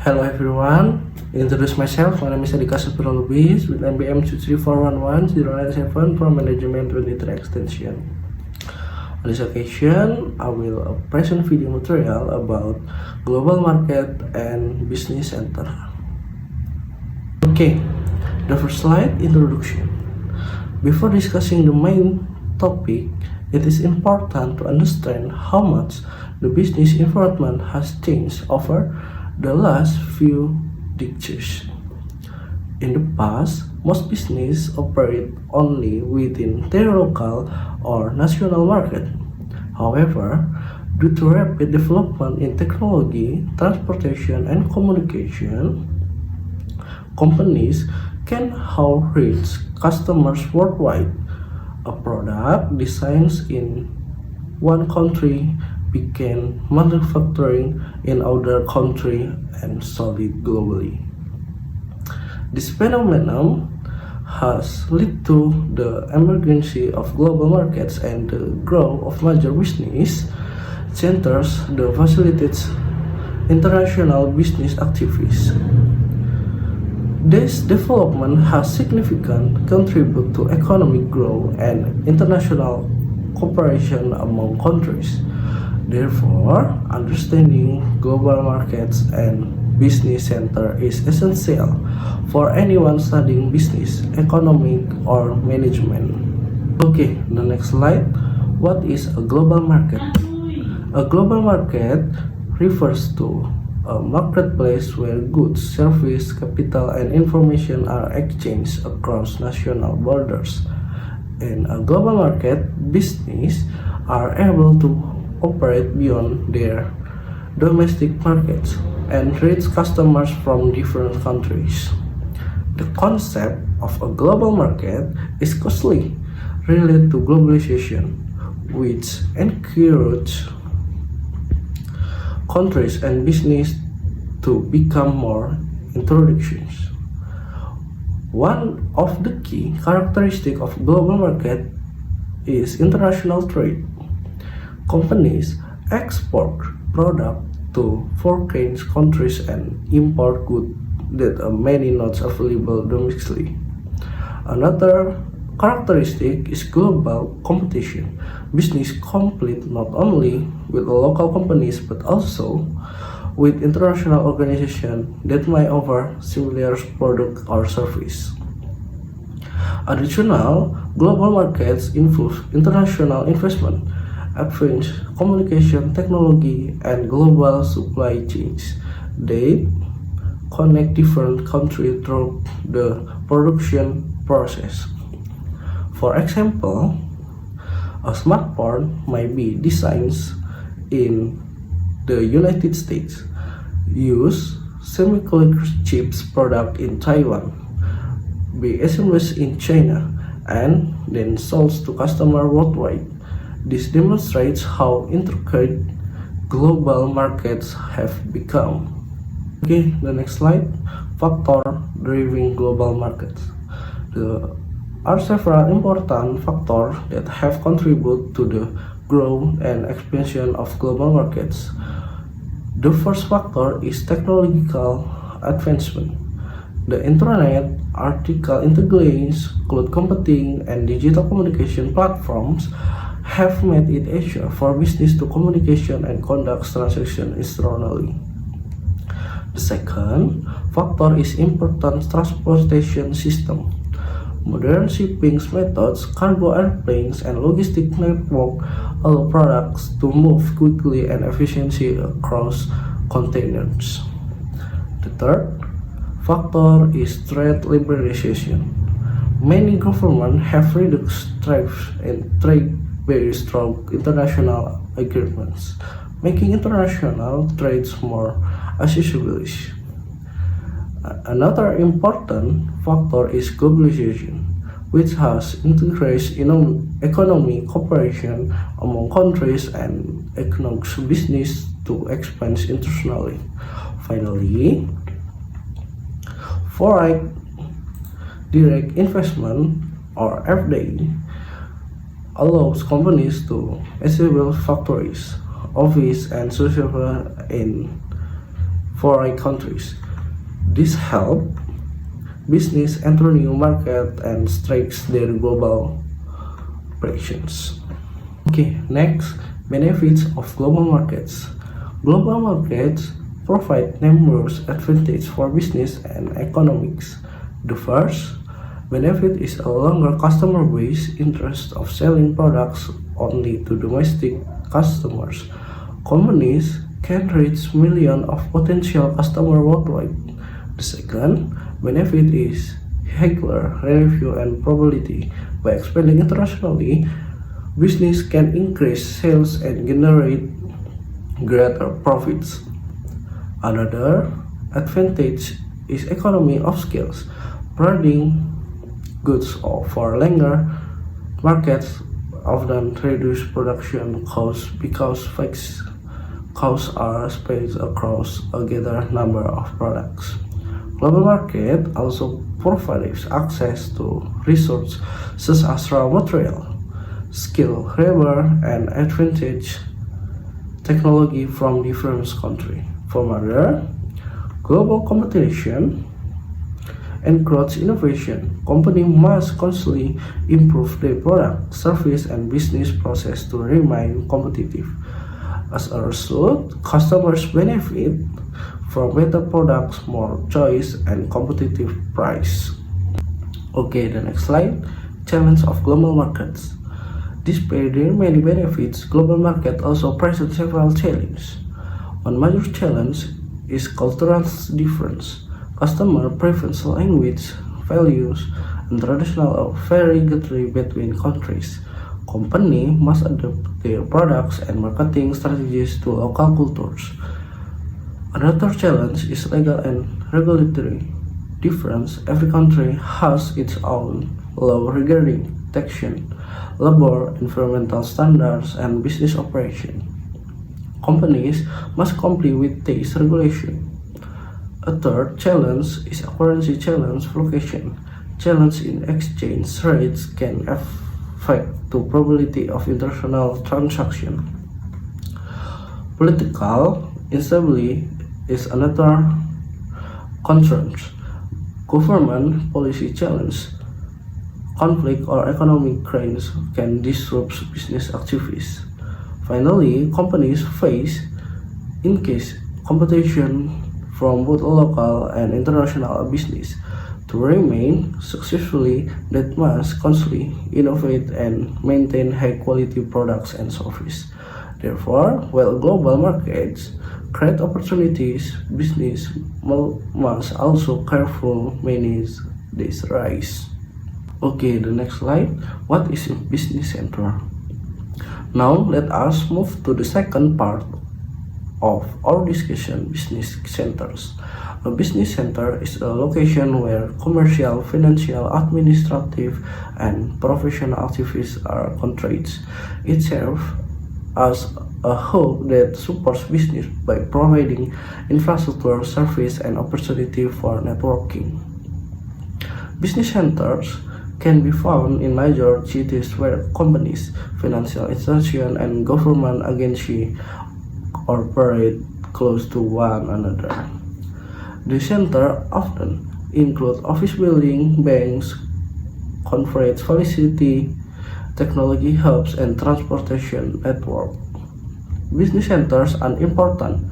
Hello everyone, introduce myself. My name is Adika Sapira Lubis with MBM 234111097 from Management 23 Extension. On this occasion, I will present video material about global market and business center. Okay, the first slide, introduction. Before discussing the main topic, it is important to understand how much the business environment has changed over the last few decades. In the past, most businesses operate only within their local or national market. However, due to rapid development in technology, transportation, and communication, companies can now reach customers worldwide. A product designed in one country began manufacturing in other country and sold it globally. This phenomenon has led to the emergence of global markets and the growth of major business centers that facilitates international business activities. This development has significantly contributed to economic growth and international cooperation among countries. Therefore, understanding global markets and business center is essential for anyone studying business, economic, or management. Okay, the next slide. What is a global market? A global market refers to a marketplace where goods, service, capital, and information are exchanged across national borders. In a global market, businesses are able to operate beyond their domestic markets and reach customers from different countries. The concept of a global market is closely related to globalization, which encourages countries and business to become more introductions. One of the key characteristics of global market is international trade. Companies export products to foreign countries and import goods that are many not available domestically. Another characteristic is global competition. Business compete not only with local companies but also with international organizations that might offer similar product or service. Additional global markets involve international investment, advanced communication technology, and global supply chains. They connect different countries through the production process. For example, a smartphone might be designed in the United States, use semiconductor chips product in Taiwan, be assembled in China, and then sold to customers worldwide. This demonstrates how intricate global markets have become. Okay, the next slide. Factor driving global markets. There are several important factors that have contributed to the growth and expansion of global markets. The first factor is technological advancement. The internet, artificial intelligence, cloud computing, and digital communication platforms have made it easier for business to communication and conduct transactions instantly. The second factor is important transportation system. Modern shipping methods, cargo airplanes, and logistic network allow products to move quickly and efficiently across continents. The third factor is trade liberalization. Many governments have reduced tariffs and trade barriers through international agreements, making international trades more accessible. Another important factor is globalization, which has increased economic cooperation among countries and economic business to expand internationally. Finally, foreign direct investment or FDI allows companies to establish factories, offices, and social in foreign countries. This helps business enter new market and strengthens their global operations. Okay, next, benefits of global markets. Global markets provide numerous advantages for business and economics. The first benefit is a longer customer base interest of selling products only to domestic customers. Companies can reach millions of potential customers worldwide. The second benefit is higher revenue and probability. By expanding internationally, business can increase sales and generate greater profits. Another advantage is economy of scales. Providing goods for longer markets often reduce production costs because fixed costs are spread across a greater number of products. Global market also provides access to resources such as raw material, skilled labor, and advantage technology from different countries. Furthermore, global competition encourages innovation. Companies must constantly improve their product, service, and business process to remain competitive. As a result, customers benefit from better products, more choice, and competitive price. Okay, the next slide. Challenge of global markets. Despite their many benefits, global market also presents several challenges. One major challenge is cultural difference. Customer preference, language, values, and traditional vary greatly between countries. Companies must adapt their products and marketing strategies to local cultures. Another challenge is legal and regulatory difference. Every country has its own law regarding taxation, labor, environmental standards, and business operation. Companies must comply with these regulations. A third challenge is a currency challenge fluctuation. Challenge in exchange rates can affect the probability of international transaction. Political instability is another concern. Government policy challenge, conflict, or economic crisis can disrupt business activities. Finally, companies face increased competition from both local and international business. To remain successfully, they must constantly innovate and maintain high-quality products and services. Therefore, while global markets create opportunities, business must also carefully manage this rise. Okay, the next slide. What is a business center? Now let us move to the second part of our discussion, business centers. A business center is a location where commercial, financial, administrative, and professional activities are conducted. It serves as a hub that supports business by providing infrastructure, service, and opportunity for networking. Business centers can be found in major cities where companies, financial institutions, and government agencies operate close to one another. The center often include office buildings, banks, conference facilities, technology hubs, and transportation network. Business centers are important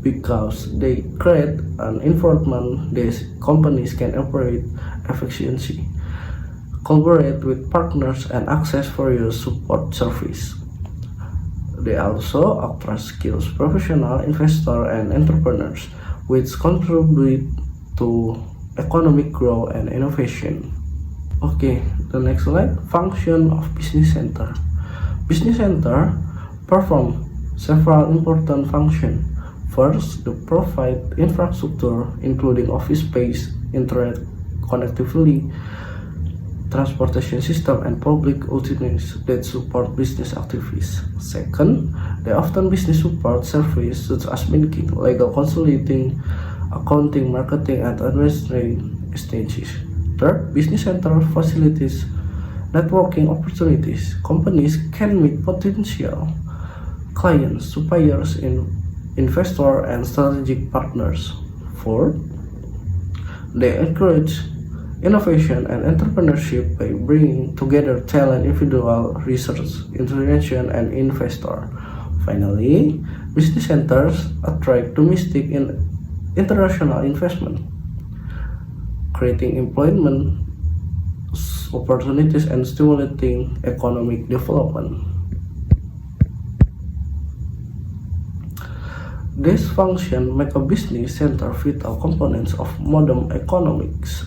because they create an environment that companies can operate efficiently, collaborate with partners, and access various support service. They also attract skilled professionals, investors, and entrepreneurs, which contribute to economic growth and innovation. Okay, the next slide. Function of business center. Business center perform several important functions. First, they provide infrastructure including office space, internet connectivity, transportation system, and public utilities that support business activities. Second, they often business support services such as banking, legal consulting, accounting, marketing, and administrative stages. Third, business center facilities networking opportunities. Companies can meet potential clients, suppliers in investors, and strategic partners. 4. They encourage innovation and entrepreneurship by bringing together talent, individual, research, institution, and investor. Finally, business centers attract domestic and international investment, creating employment opportunities and stimulating economic development. These functions make a business center vital components of modern economics.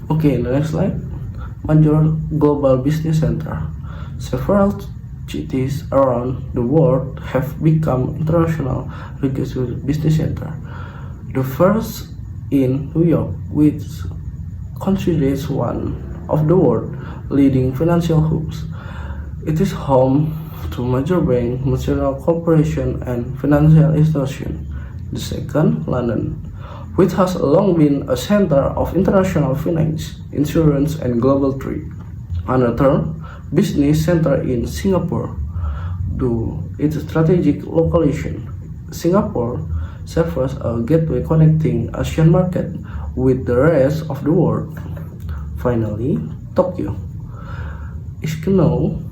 Okay, the next slide. Major global business center. Several cities around the world have become international registered business center. The first in New York, which considered one of the world's leading financial hubs. It is home to major banks, multinational corporations, and financial institutions. The second, London, which has long been a center of international finance, insurance, and global trade. Another business center in Singapore, due its strategic location. Singapore serves as a gateway connecting Asian market with the rest of the world. Finally, Tokyo is known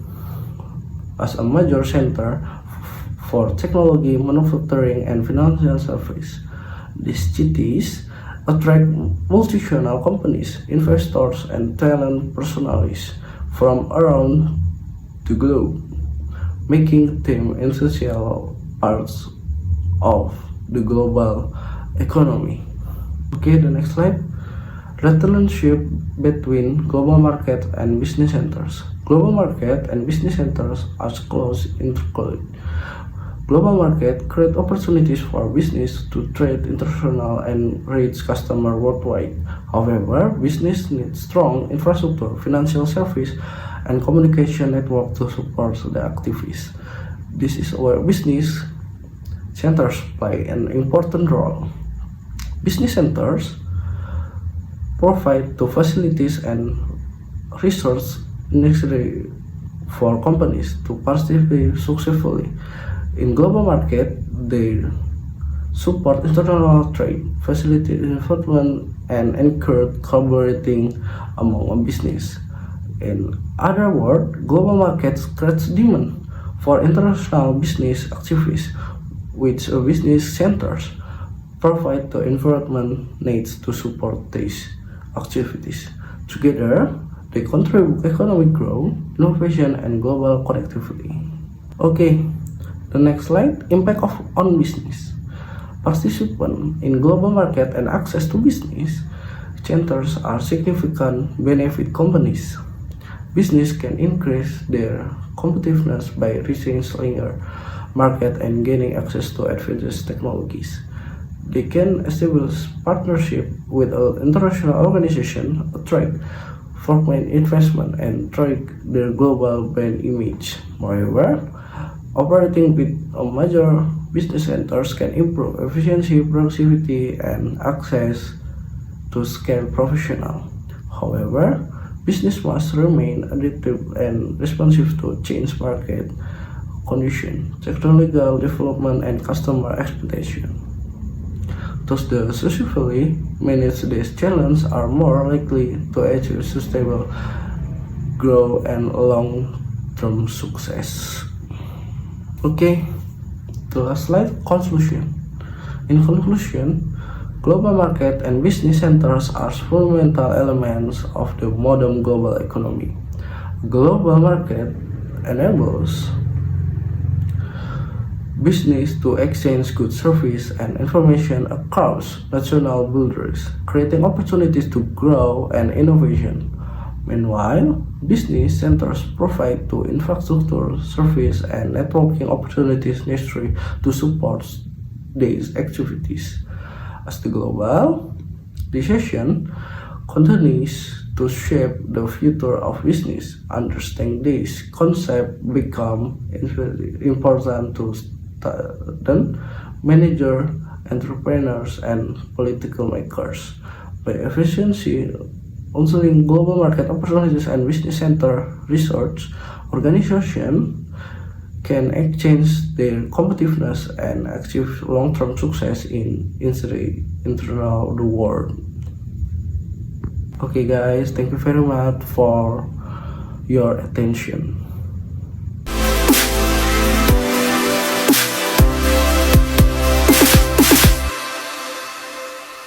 as a major center for technology, manufacturing, and financial service. These cities attract multinational companies, investors, and talent personalities from around the globe, making them essential parts of the global economy. Okay, the next slide. Relationship between global market and business centers. Global market and business centers are closely interconnected. Global market create opportunities for business to trade international and reach customers worldwide. However, business needs strong infrastructure, financial service, and communication network to support the activities. This is where business centers play an important role. Business centers provide the facilities and resources necessary for companies to participate successfully in global market. They support international trade, facilitate investment, and encourage collaborating among business. In other words, global markets create demand for international business activities, which business centers provide the environment needs to support these activities. Together, they contribute economic growth, innovation, and global connectivity. Okay, the next slide, impact on business. Participation in global market and access to business centers are significant benefit companies. Business can increase their competitiveness by reaching stronger market and gaining access to advanced technologies. They can establish partnership with an international organization, attract foreign investment, and track their global brand image. Moreover, operating with major business centers can improve efficiency, productivity, and access to scale professional. However, business must remain adaptive and responsive to change market conditions, technological development, and customer expectation. Thus, the successfully manage these challenges are more likely to achieve sustainable growth and long-term success. Okay, the last slide, conclusion. In conclusion, global market and business centers are fundamental elements of the modern global economy. Global market enables business to exchange goods, service, and information across national boundaries, creating opportunities to grow and innovation. Meanwhile, business centers provide the infrastructure, service, and networking opportunities necessary to support these activities. As the global decision continues to shape the future of business, understanding this concept become important to students, managers, entrepreneurs, and political makers. By efficiency, answering global market opportunities and business center research, organization can exchange their competitiveness and achieve long-term success in internal the world. Okay guys, thank you very much for your attention.